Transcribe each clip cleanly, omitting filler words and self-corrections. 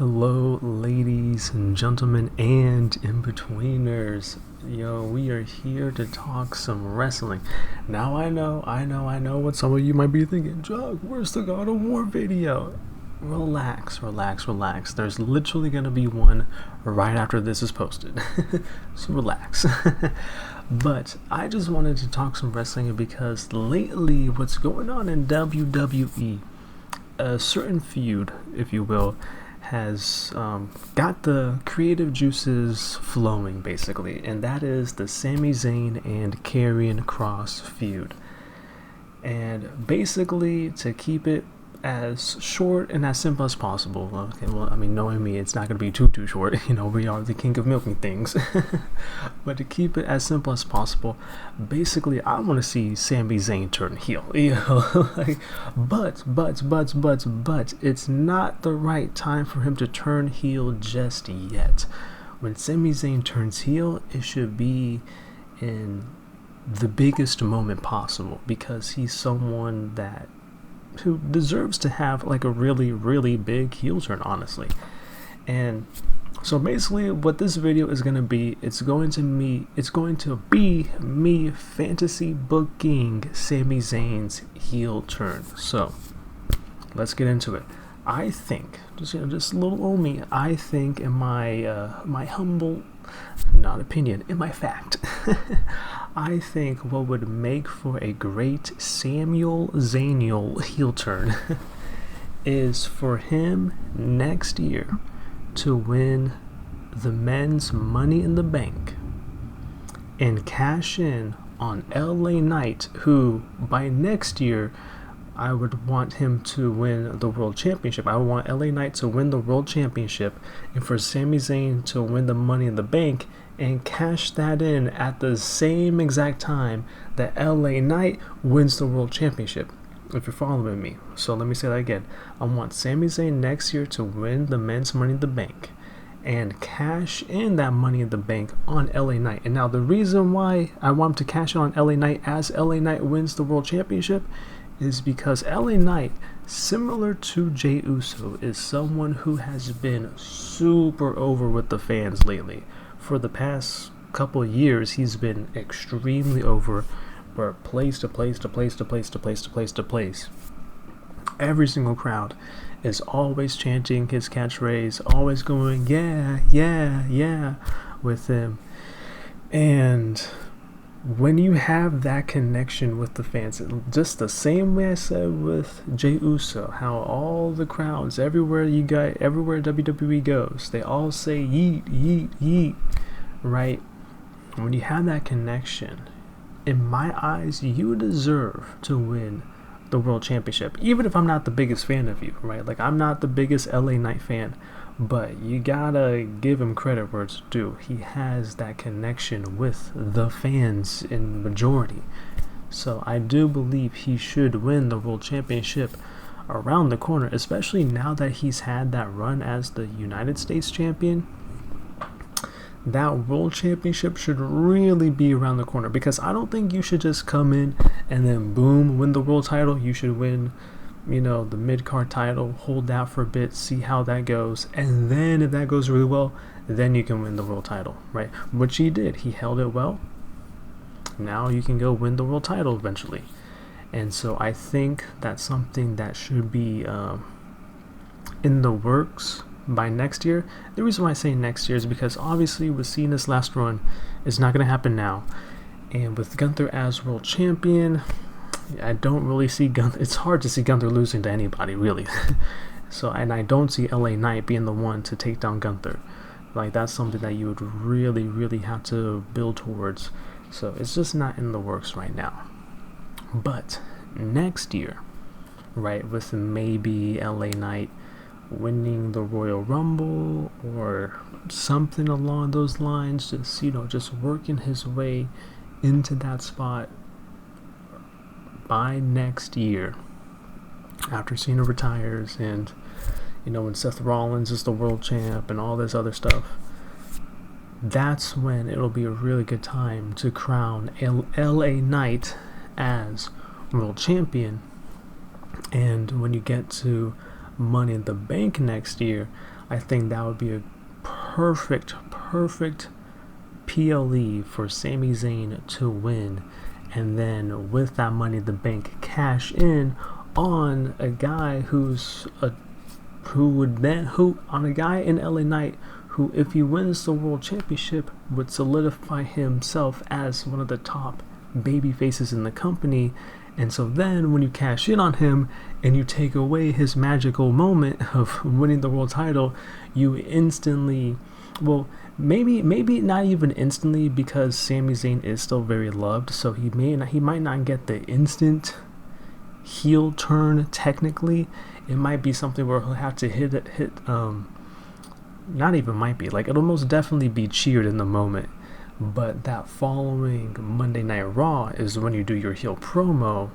Hello, ladies and gentlemen, and in-betweeners. Yo, we are here to talk some wrestling. Now I know what some of you might be thinking. Chuck, where's the God of War video? Relax. There's literally going to be one right after this is posted. So relax. But I just wanted to talk some wrestling because lately what's going on in WWE, a certain feud, if you will, has got the creative juices flowing, basically, and that is the Sami Zayn and Karrion Kross feud. And basically, to keep it as short and as simple as possible. Okay, well, I mean, knowing me, it's not going to be too short. You know, we are the king of milking things. But to keep it as simple as possible, basically, I want to see Sami Zayn turn heel. You know, but it's not the right time for him to turn heel just yet. When Sami Zayn turns heel, it should be in the biggest moment possible, because he's someone who deserves to have like a really big heel turn, honestly. And so basically what this video is going to be, it's going to be me fantasy booking Sami Zayn's heel turn. So let's get into it. I think, just a little old me, I think in my humble, not opinion, in my fact, I think what would make for a great Samuel Zaniel heel turn is for him next year to win the men's Money in the Bank and cash in on LA Knight, who by next year I would want him to win the World Championship. I would want LA Knight to win the World Championship and for Sami Zayn to win the Money in the Bank and cash that in at the same exact time that LA Knight wins the World Championship, if you're following me. So let me say that again. I want Sami Zayn next year to win the men's Money in the Bank and cash in that Money in the Bank on LA Knight. And now the reason why I want him to cash in on LA Knight as LA Knight wins the World Championship is because LA Knight, similar to Jey Uso, is someone who has been super over with the fans lately. For the past couple years, he's been extremely over, but place to place. Every single crowd is always chanting his catchphrase, always going, yeah, with him. And when you have that connection with the fans, just the same way I said with Jey Uso, how all the crowds, everywhere WWE goes, they all say yeet, right? When you have that connection, in my eyes, you deserve to win the World Championship, even if I'm not the biggest fan of you, right? Like, I'm not the biggest LA Knight fan, but you gotta give him credit where it's due. He has that connection with the fans in majority. So I do believe he should win the World Championship around the corner, especially now that he's had that run as the United States champion. That World Championship should really be around the corner, because I don't think you should just come in and then boom, win the world title. You should win, the mid-card title, hold that for a bit, see how that goes, and then if that goes really well, then you can win the world title, right? Which he did. He held it well. Now you can go win the world title eventually. And so I think that's something that should be in the works by next year. The reason why I say next year is because obviously with Cena's last run, it's not going to happen now. And with Gunther as world champion, I don't really see Gunther. It's hard to see Gunther losing to anybody, really. And I don't see LA Knight being the one to take down Gunther. Like, that's something that you would really have to build towards. So it's just not in the works right now. But next year, right, with maybe LA Knight winning the Royal Rumble or something along those lines, just working his way into that spot by next year, after Cena retires and when Seth Rollins is the world champ and all this other stuff, that's when it'll be a really good time to crown LA Knight as world champion. And when you get to Money in the Bank next year, I think that would be a perfect PLE for Sami Zayn to win, and then with that Money in the Bank, cash in on a guy on a guy in LA Knight who, if he wins the World Championship, would solidify himself as one of the top baby faces in the company. And so then when you cash in on him and you take away his magical moment of winning the world title, you instantly, well, maybe not even instantly, because Sami Zayn is still very loved, so he might not get the instant heel turn technically. It might be something where he'll have to hit not even might be, like, it'll most definitely be cheered in the moment. But that following Monday Night Raw is when you do your heel promo,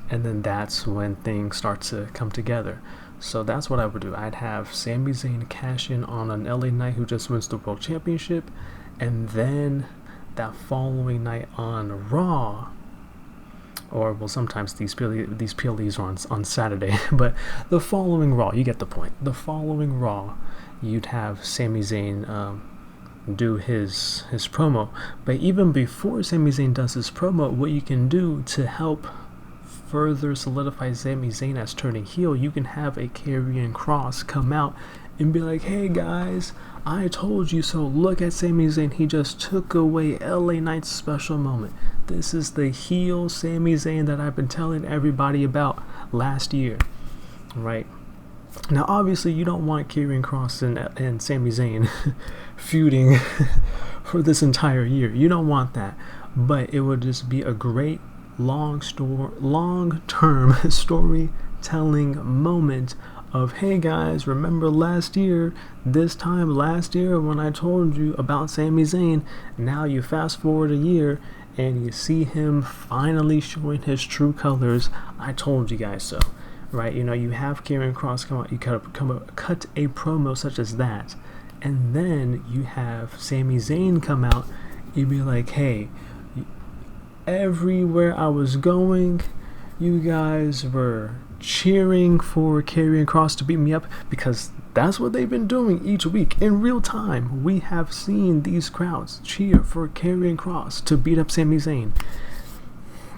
and then that's when things start to come together. So that's what I would do. I'd have Sami Zayn cash in on an LA Knight who just wins the World Championship, and then that following night on Raw, or, well, sometimes these PLEs are on Saturday, but the following Raw, you get the point. The following Raw, you'd have Sami Zayn do his promo. But even before Sami Zayn does his promo, what you can do to help further solidify Sami Zayn as turning heel, you can have a Karrion Kross come out and be like, hey guys, I told you so. Look at Sami Zayn. He just took away LA Knight's special moment. This is the heel Sami Zayn that I've been telling everybody about last year, right? Now, obviously, you don't want Karrion Kross and Sami Zayn feuding for this entire year. You don't want that. But it would just be a great long-term storytelling moment of, hey guys, remember last year when I told you about Sami Zayn? Now you fast forward a year and you see him finally showing his true colors. I told you guys so. Right, you have Karrion Kross come out, you cut a promo such as that, and then you have Sami Zayn come out. You'd be like, hey, everywhere I was going, you guys were cheering for Karrion Kross to beat me up, because that's what they've been doing each week in real time. We have seen these crowds cheer for Karrion Kross to beat up Sami Zayn.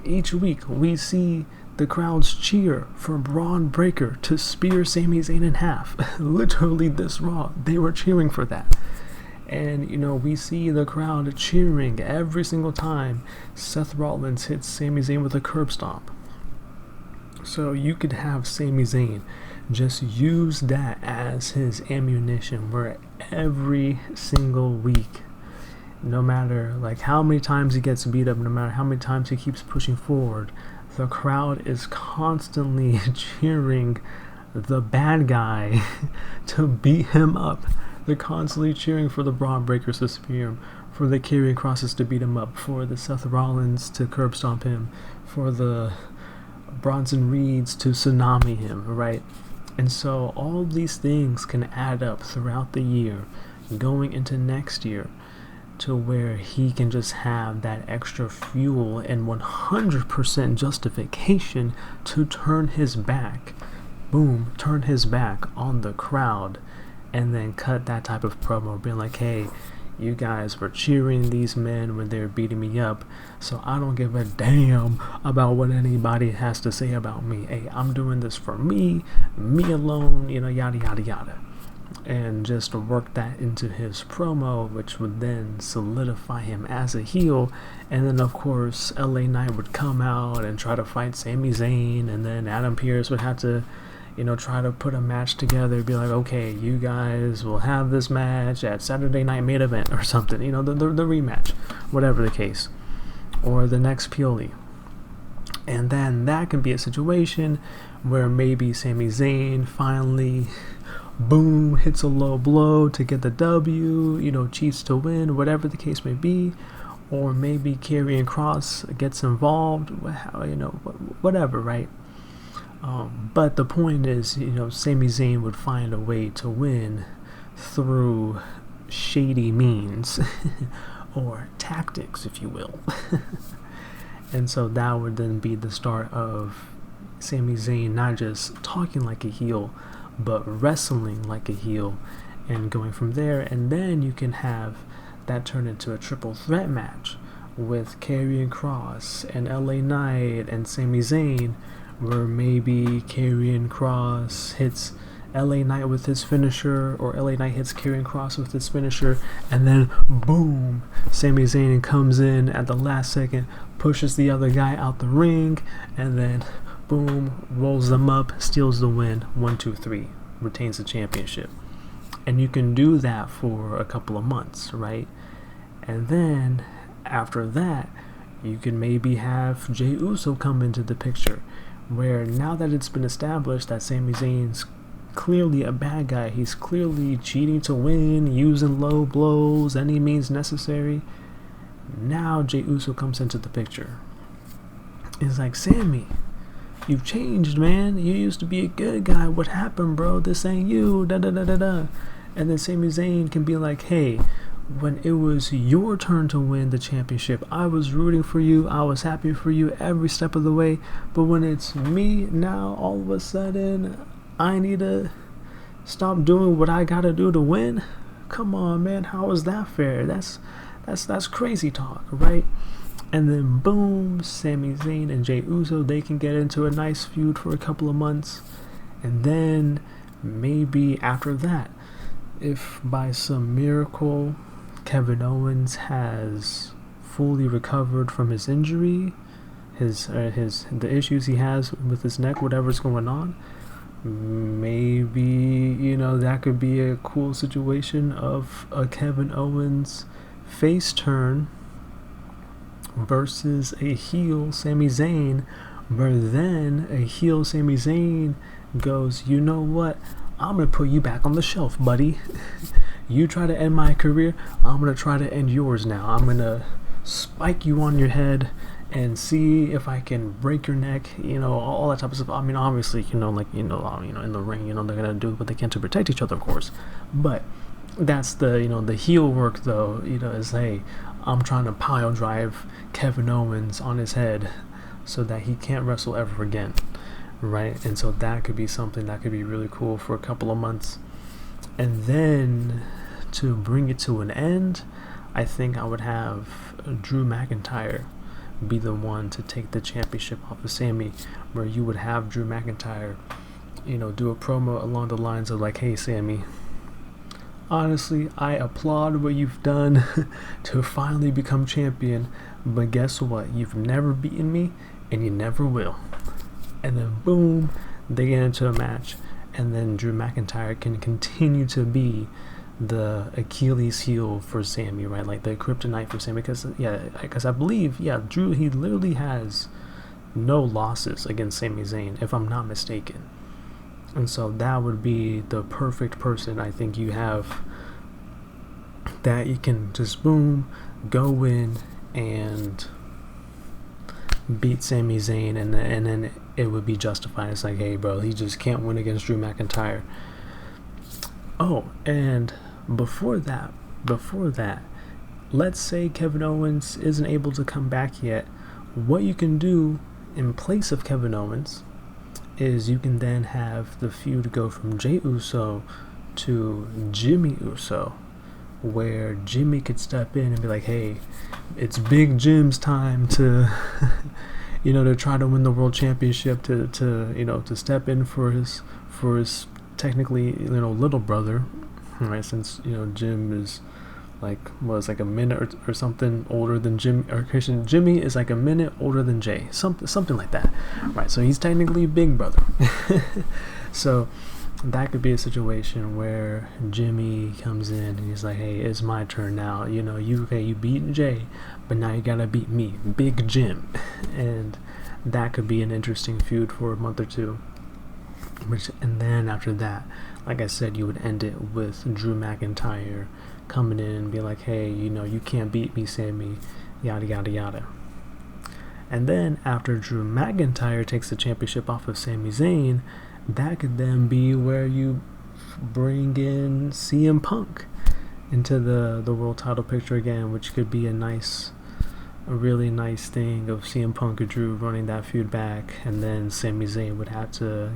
Each week we see the crowds cheer for Braun Breaker to spear Sami Zayn in half. Literally this Raw, they were cheering for that. And, we see the crowd cheering every single time Seth Rollins hits Sami Zayn with a curb stomp. So you could have Sami Zayn just use that as his ammunition, where every single week, no matter like how many times he gets beat up, no matter how many times he keeps pushing forward, the crowd is constantly cheering the bad guy to beat him up. They're constantly cheering for the Braun Breakers to spear him, for the Karrion Krosses to beat him up, for the Seth Rollins to curb stomp him, for the Bronson Reeds to tsunami him, right? And so all these things can add up throughout the year, going into next year, to where he can just have that extra fuel and 100% justification to turn his back on the crowd, and then cut that type of promo being like, hey, you guys were cheering these men when they were beating me up, so I don't give a damn about what anybody has to say about me. Hey, I'm doing this for me alone, yada yada yada. And just work that into his promo, which would then solidify him as a heel. And then, of course, LA Knight would come out and try to fight Sami Zayn, and then Adam Pearce would have to, try to put a match together, be like, okay, you guys will have this match at Saturday Night Main Event or something, the rematch, whatever the case, or the next PLE. And then that can be a situation where maybe Sami Zayn finally, boom, hits a low blow to get the W, cheats to win, whatever the case may be. Or maybe Karrion Kross gets involved, whatever, right? But the point is, Sami Zayn would find a way to win through shady means or tactics, if you will. And so that would then be the start of Sami Zayn not just talking like a heel, but wrestling like a heel and going from there. And then you can have that turn into a triple threat match with Karrion Kross and LA Knight and Sami Zayn, where maybe Karrion Kross hits LA Knight with his finisher, or LA Knight hits Karrion Kross with his finisher, and then boom, Sami Zayn comes in at the last second, pushes the other guy out the ring, and then boom, rolls them up, steals the win, 1, 2, 3, retains the championship. And you can do that for a couple of months, right? And then after that, you can maybe have Jey Uso come into the picture, where now that it's been established that Sami Zayn's clearly a bad guy, he's clearly cheating to win, using low blows, any means necessary. Now Jey Uso comes into the picture. It's like, Sami, you've changed, man. You used to be a good guy. What happened, bro? This ain't you. Da da da da da. And then Sami Zayn can be like, hey, when it was your turn to win the championship, I was rooting for you. I was happy for you every step of the way. But when it's me now, all of a sudden, I need to stop doing what I gotta do to win? Come on, man. How is that fair? That's crazy talk, right? And then boom, Sami Zayn and Jey Uso, they can get into a nice feud for a couple of months. And then maybe after that, if by some miracle Kevin Owens has fully recovered from his injury, the issues he has with his neck, whatever's going on, maybe, that could be a cool situation of a Kevin Owens face turn versus a heel Sami Zayn, where then a heel Sami Zayn goes, you know what, I'm gonna put you back on the shelf, buddy. You try to end my career, I'm gonna try to end yours now. I'm gonna spike you on your head and see if I can break your neck, all that type of stuff. I mean, obviously, in the ring, they're gonna do what they can to protect each other, of course. But that's the heel work, though, is, hey, I'm trying to pile drive Kevin Owens on his head so that he can't wrestle ever again, right? And so that could be something that could be really cool for a couple of months. And then to bring it to an end, I think I would have Drew McIntyre be the one to take the championship off of Sami, where you would have Drew McIntyre, do a promo along the lines of like, hey, Sami, honestly, I applaud what you've done to finally become champion, but guess what? You've never beaten me, and you never will. And then boom, they get into a match, and then Drew McIntyre can continue to be the Achilles heel for Sami, right? Like the kryptonite for Sami, because I believe, Drew, he literally has no losses against Sami Zayn, if I'm not mistaken. And so that would be the perfect person, I think, you have that you can just boom, go in and beat Sami Zayn, and then it would be justified. It's like, hey, bro, he just can't win against Drew McIntyre. Oh, and before that, let's say Kevin Owens isn't able to come back yet. What you can do in place of Kevin Owens is you can then have the feud go from Jey Uso to Jimmy Uso, where Jimmy could step in and be like, hey, it's Big Jim's time to to try to win the world championship, to step in for his technically little brother, right? Since Jim is like a minute or something older than Jim, or Christian. Jimmy is like a minute older than Jay, something like that, right? So he's technically big brother. So that could be a situation where Jimmy comes in and he's like, hey, it's my turn now. You beat Jay, but now you gotta beat me, Big Jim. And that could be an interesting feud for a month or two. And then after that, like I said, you would end it with Drew McIntyre coming in and be like, hey, you can't beat me, Sami, yada yada yada. And then after Drew McIntyre takes the championship off of Sami Zayn, that could then be where you bring in CM Punk into the world title picture again, which could be a really nice thing of CM Punk and Drew running that feud back, and then Sami Zayn would have to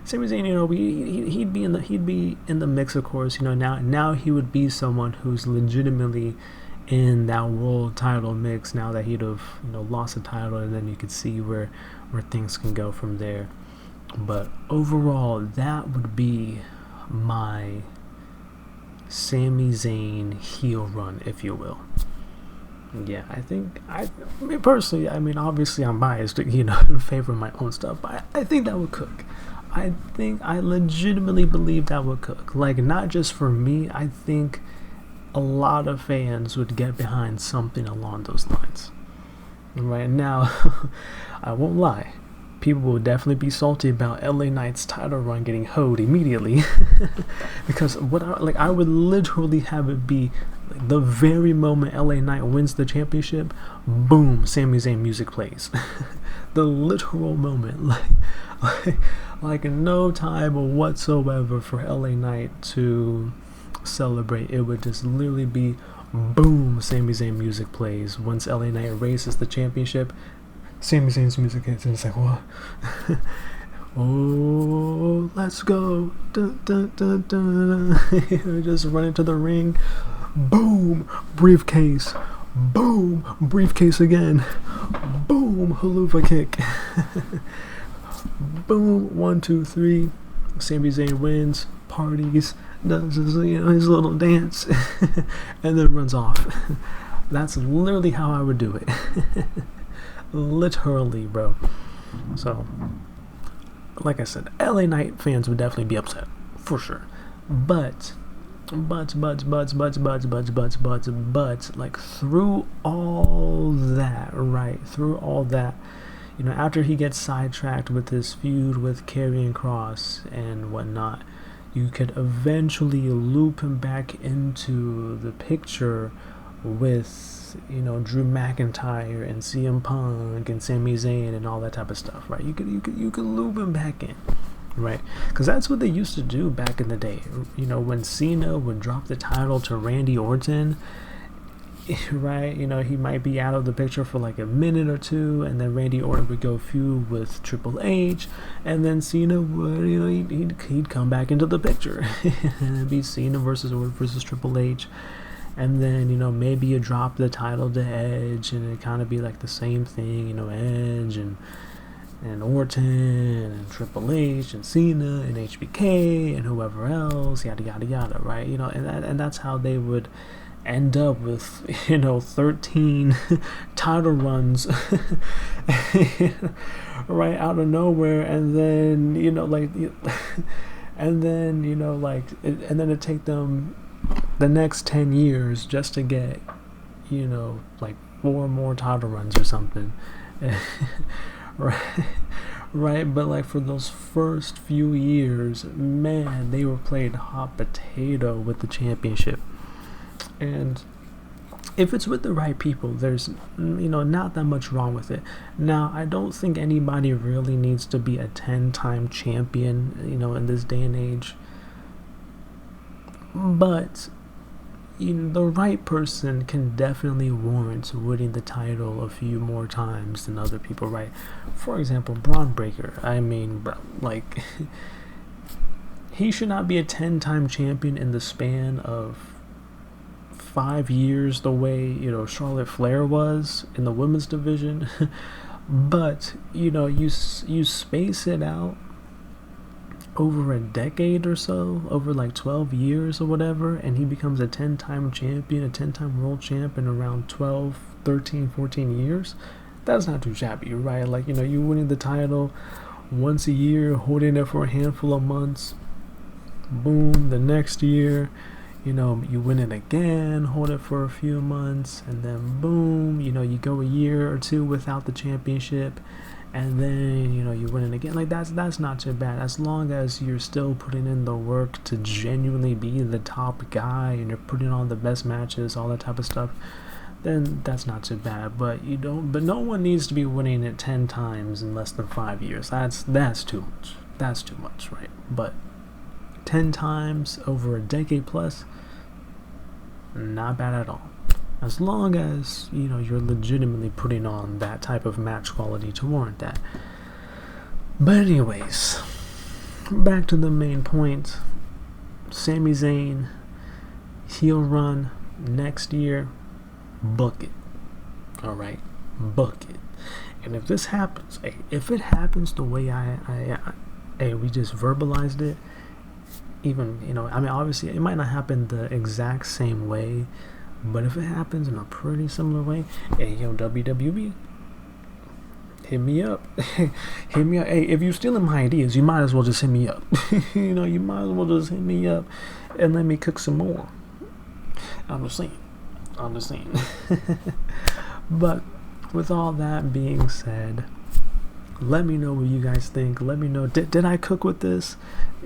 Sami Zayn, he'd be in the mix, of course. Now he would be someone who's legitimately in that world title mix. Now that he'd have lost the title, and then you could see where things can go from there. But overall, that would be my Sami Zayn heel run, if you will. Yeah, personally, obviously I'm biased, in favor of my own stuff, but I think that would cook. I legitimately believe that would cook. Like, not just for me, I think a lot of fans would get behind something along those lines. Right now, I won't lie. People will definitely be salty about LA Knight's title run getting hoed immediately. Because I would literally have it be like the very moment LA Knight wins the championship, boom, Sami Zayn music plays. The literal moment, like no time whatsoever for LA Knight to celebrate. It would just literally be boom, Sami Zayn music plays once LA Knight races the championship. Sami Zayn's music hits, and it's like, what? Oh, let's go. Dun, dun, dun, dun. Just run into the ring. Boom, briefcase. Boom, briefcase again. Boom, haluva kick. Boom, 1, 2, 3. Sami Zayn wins, parties, does his little dance, and then runs off. That's literally how I would do it. Literally, bro. So, like I said, LA Knight fans would definitely be upset, for sure. But, like, through all that, right? Through all that, after he gets sidetracked with his feud with Karrion Kross and whatnot, you could eventually loop him back into the picture with Drew McIntyre and CM Punk and Sami Zayn and all that type of stuff, right? You could loop him back in, right? Because that's what they used to do back in the day. When Cena would drop the title to Randy Orton, right? He might be out of the picture for like a minute or two, and then Randy Orton would go feud with Triple H, and then Cena would, he'd come back into the picture, and it'd be Cena versus Orton versus Triple H. And then, maybe you drop the title to Edge, and it kind of be like the same thing, Edge and Orton and Triple H and Cena and HBK and whoever else, yada yada yada, right? And that's how they would end up with 13 title runs right out of nowhere, and then and then it take them the next 10 years just to get 4 more title runs or something. right, but for those first few years, man, they were playing hot potato with the championship. And if it's with the right people, there's not that much wrong with it. Now, I don't think anybody really needs to be a 10-time champion in this day and age, but the right person can definitely warrant winning the title a few more times than other people, right? For example, Braun Breaker. He should not be a 10-time champion in the span of 5 years the way Charlotte Flair was in the women's division. But you space it out over a decade or so, over 12 years or whatever, and he becomes a 10-time champion, a 10-time world champ in around 12, 13, 14 years. That's not too shabby, right? You winning the title once a year, holding it for a handful of months, boom, the next year, you win it again, hold it for a few months, and then boom, you go a year or two without the championship, and then you win it again. That's not too bad, as long as you're still putting in the work to genuinely be the top guy and you're putting on the best matches, all that type of stuff. Then that's not too bad. But no one needs to be winning it 10 times in less than 5 years. That's too much. That's too much, right? But 10 times over a decade plus, not bad at all. As long as, you're legitimately putting on that type of match quality to warrant that. But anyways, back to the main point. Sami Zayn, heel run next year. Book it. Alright? Book it. And if this happens, if it happens the way we just verbalized it, even, I mean, obviously it might not happen the exact same way, but if it happens in a pretty similar way, WWE, hit me up. Hit me up. Hey, if you're stealing my ideas, you might as well just hit me up. You might as well just hit me up and let me cook some more. I'm just saying. But with all that being said, let me know what you guys think. Let me know, did I cook with this?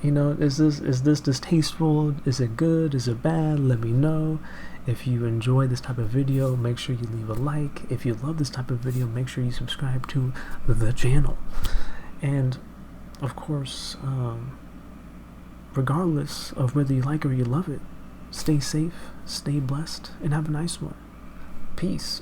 Is this distasteful? Is it good? Is it bad? Let me know. If you enjoy this type of video, make sure you leave a like. If you love this type of video, make sure you subscribe to the channel. And of course, regardless of whether you like it or you love it, stay safe, stay blessed, and have a nice one. Peace.